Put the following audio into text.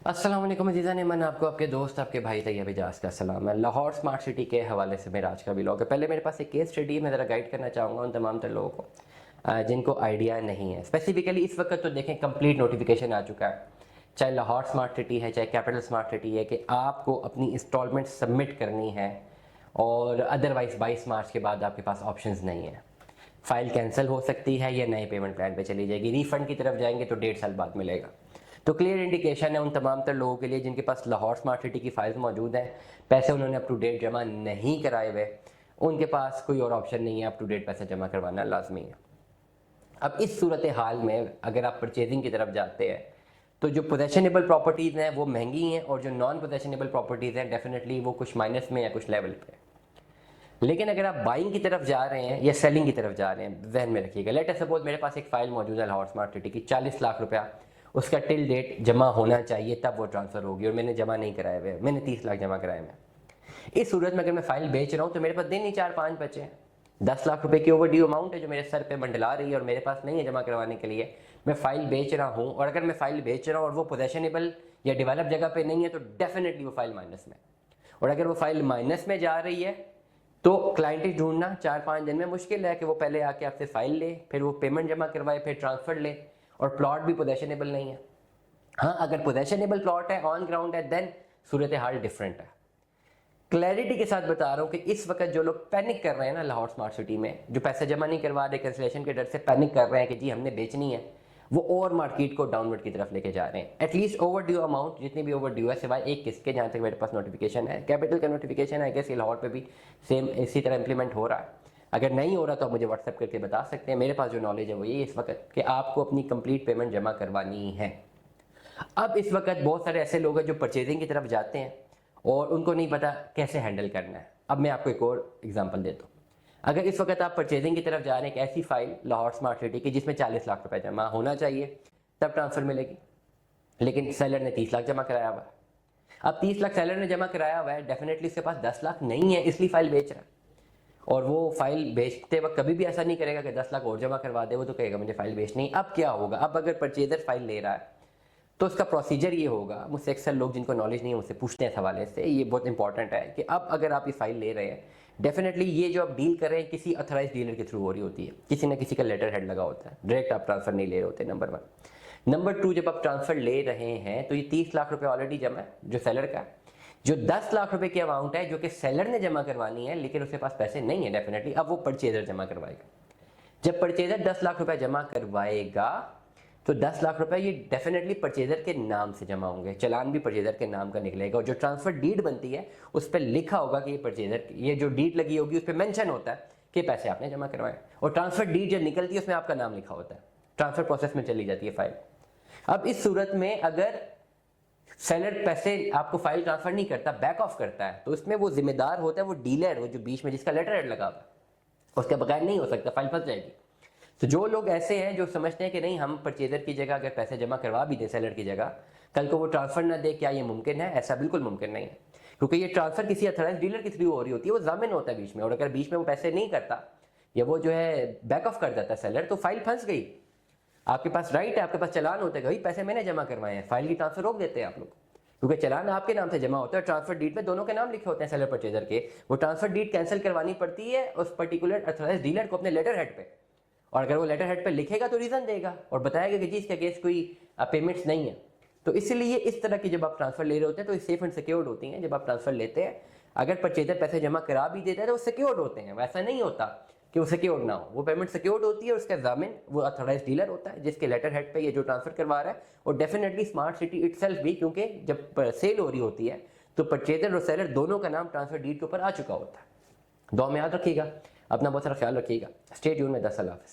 अस्सलाम वालेकुम अज़ीज़ा ने मन आपको आपके दोस्त आपके भाई तैयब इजाज़ का सलाम है। लाहौर स्मार्ट सिटी के हवाले से मेरा आज का व्लॉग है। पहले मेरे पास एक केस स्टडी मैं ज़रा गाइड करना चाहूँगा उन तमाम तर लोगों को जिनको आइडिया नहीं है। स्पेसिफिकली इस वक्त तो देखें कंप्लीट नोटिफिकेशन आ चुका है, चाहे लाहौर स्मार्ट सिटी है चाहे कैपिटल स्मार्ट सिटी है, कि आपको अपनी इंस्टॉलमेंट सबमिट करनी है और अदरवाइज़ 22 मार्च के बाद आपके पास ऑप्शंस नहीं है। फ़ाइल कैंसिल हो सकती है या नए पेमेंट प्लान पे चली जाएगी। रिफ़ंड की तरफ जाएंगे तो 1.5 साल बाद मिलेगा। तो क्लियर इंडिकेशन है उन तमाम तर लोगों के लिए जिनके पास लाहौर स्मार्ट सिटी की फाइल्स मौजूद हैं, पैसे उन्होंने अप टू डेट जमा नहीं कराए हुए, उनके पास कोई और ऑप्शन नहीं है, अप टू डेट पैसे जमा करवाना लाजमी है। अब इस सूरत हाल में अगर आप परचेजिंग की तरफ जाते हैं तो जो पोजेशनेबल प्रॉपर्टीज़ हैं वो महंगी हैं और जो नॉन पोजेशनेबल प्रॉपर्टीज़ हैं डेफिनेटली वो कुछ माइनस में या कुछ लेवल पे। लेकिन अगर आप बाइंग की तरफ जा रहे हैं या सेलिंग की तरफ जा रहे हैं, जहन में रखिएगा, लेट अस सपोज मेरे पास एक फ़ाइल मौजूद है लाहौर स्मार्ट सिटी की, 40 लाख रुपया उसका टिल डेट जमा होना चाहिए तब वो ट्रांसफ़र होगी और मैंने जमा नहीं कराए हुए, मैंने 30 लाख जमा कराए हैं। इस सूरत में अगर मैं फ़ाइल बेच रहा हूँ तो मेरे पास दिन ही 4-5 बचे हैं। 10 लाख रुपए की ओवर ड्यू अमाउंट है जो मेरे सर पे मंडला रही है और मेरे पास नहीं है जमा करवाने के लिए। मैं फ़ाइल बेच रहा हूँ और अगर मैं फ़ाइल बेच रहा हूँ और वो पोजेशनेबल या डेवलप जगह पे नहीं है तो डेफिनेटली वो फ़ाइल माइनस में। और अगर वो फ़ाइल माइनस में जा रही है तो क्लाइंट ढूंढना 4-5 दिन में मुश्किल है कि वो पहले आके आपसे फ़ाइल ले, फिर वो पेमेंट जमा करवाए, फिर ट्रांसफ़र ले, और प्लॉट भी पोजेशनेबल नहीं है। हाँ, अगर पोजेशनेबल प्लॉट है, ऑन ग्राउंड है, देन सूरत हाल डिफरेंट है। क्लैरिटी के साथ बता रहा हूँ कि इस वक्त जो लोग पैनिक कर रहे हैं ना लाहौर स्मार्ट सिटी में, जो पैसे जमा नहीं करवा रहे, कैंसिलेशन के डर से पैनिक कर रहे हैं कि जी हमने बेचनी है, वो और मार्केट को डाउनवर्ड की तरफ लेके जा रहे हैं। एटलीस्ट ओवर ड्यू अमाउंट जितनी भी ओवर ड्यू है, सिवाय एक किसके जहाँ तक मेरे पास नोटिफिकेशन है, कैपिटल का नोटिफिकेशन है, कैसे लाहौर पे भी सेम इसी तरह इंप्लीमेंट हो रहा है। अगर नहीं हो रहा तो आप मुझे व्हाट्सएप करके बता सकते हैं। मेरे पास जो नॉलेज है वो ये इस वक्त कि आपको अपनी कंप्लीट पेमेंट जमा करवानी है। अब इस वक्त बहुत सारे ऐसे लोग हैं जो परचेजिंग की तरफ जाते हैं और उनको नहीं पता कैसे हैंडल करना है। अब मैं आपको एक और एग्जांपल देता हूँ। अगर इस वक्त आप परचेजिंग की तरफ जा रहे हैं एक ऐसी फाइल लाहौर स्मार्ट सिटी की जिसमें 40 लाख रुपए जमा होना चाहिए तब ट्रांसफ़र मिलेगी, लेकिन सेलर ने 30 लाख जमा कराया हुआ है। अब 30 लाख सेलर ने जमा कराया हुआ है, डेफिनेटली उसके पास 10 लाख नहीं है, इसलिए फाइल बेच रहा है। और वो फाइल बेचते वक्त कभी भी ऐसा नहीं करेगा कि 10 लाख और जमा करवा दे, वो तो कहेगा मुझे फाइल बेचनी। अब क्या होगा, अब अगर परचेजर फाइल ले रहा है तो उसका प्रोसीजर ये होगा, मुझसे अक्सर लोग जिनको नॉलेज नहीं है मुझसे पूछते हैं इस हवाले से, ये बहुत इंपॉर्टेंट है कि अब अगर आप ये फाइल ले रहे हैं, डेफिनेटली ये जो आप डील कर रहे हैं किसी अथोराइज डीलर के थ्रू हो रही होती है, किसी ना किसी का लेटर हेड लगा होता है, डायरेक्ट आप ट्रांसफर नहीं ले रहे होते, नंबर 1। नंबर 2, जब आप ट्रांसफर ले रहे हैं तो ये 30 लाख रुपये ऑलरेडी जमा है जो सेलर का है, जो 10 लाख रुपए की अमाउंट है जो कि सेलर ने जमा करवानी है लेकिन उसके पास पैसे नहीं है, डेफिनेटली अब वो परचेजर जमा करवाएगा। जब परचेजर 10 लाख रुपए जमा करवाएगा तो 10 लाख रुपए ये डेफिनेटली परचेजर के नाम से जमा होंगे, चलान भी परचेजर के नाम का निकलेगा, और जो ट्रांसफर डीड बनती है उस पर लिखा होगा कि ये परचेजर, ये जो डीड लगी होगी उस पर मेंशन होता है कि पैसे आपने जमा करवाए, और ट्रांसफर डीड जब निकलती है उसमें आपका नाम लिखा होता है, ट्रांसफर प्रोसेस में चली जाती है फाइल। अब इस सूरत में अगर सेलर पैसे आपको फाइल ट्रांसफर नहीं करता, बैक ऑफ करता है, तो उसमें वो जिम्मेदार होता है वो डीलर, वो जो बीच में जिसका लेटर हेड लगा हुआ है, उसके बगैर नहीं हो सकता, फाइल फंस जाएगी। तो जो लोग ऐसे हैं जो समझते हैं कि नहीं हम परचेजर की जगह अगर पैसे जमा करवा भी दें सेलर की जगह, कल को वो ट्रांसफर ना दे, क्या ये मुमकिन है? ऐसा बिल्कुल मुमकिन नहीं है, क्योंकि ये ट्रांसफर किसी अथोराइज डीलर के थ्रू हो रही होती है, वो जामिन होता है बीच में, और अगर बीच में वो पैसे नहीं करता या वो जो है बैक ऑफ कर देता है सेलर, तो फाइल फंस गई। आपके पास राइट है, आपके पास चलान होता है, भाई पैसे मैंने जमा करवाए हैं, फाइल की ट्रांसफर रोक देते हैं आप लोग, क्योंकि चलान आपके नाम से जमा होता है, ट्रांसफर डीड पे दोनों के नाम लिखे होते हैं सेलर परचेजर के। वो ट्रांसफर डीड कैंसिल करवानी पड़ती है उस पर्टिकुलर अथोराइज डीलर को अपने लेटर हेड पे, और अगर वो लेटर हेड पे लिखेगा तो रीज़न देगा और बताएगा कि जी इसके अगेंस्ट कोई पेमेंट्स नहीं है। तो इसलिए इस तरह की जब आप ट्रांसफर ले रहे होते हैं तो ये सेफ एंड सिक्योर्ड होती हैं। जब आप ट्रांसफर लेते हैं, अगर परचेजर पैसे जमा करा भी देता है तो वो सिक्योर्ड होते हैं, वैसा नहीं होता कि वो सिक्योर्ड ना हो, वो पेमेंट सिक्योर्ड होती है और उसका जामिन वो अथोराइज डीलर होता है जिसके लेटर हेड पे ये जो ट्रांसफर करवा रहा है। और डेफिनेटली स्मार्ट सिटी इटसेल्फ भी, क्योंकि जब सेल हो रही होती है तो परचेजर और सेलर दोनों का नाम ट्रांसफर डीड के ऊपर आ चुका होता है। दुआ में याद रखिएगा, अपना बहुत सारा ख्याल रखिएगा। स्टे ट्यून में 10 अल्लाह हाफ़िज़।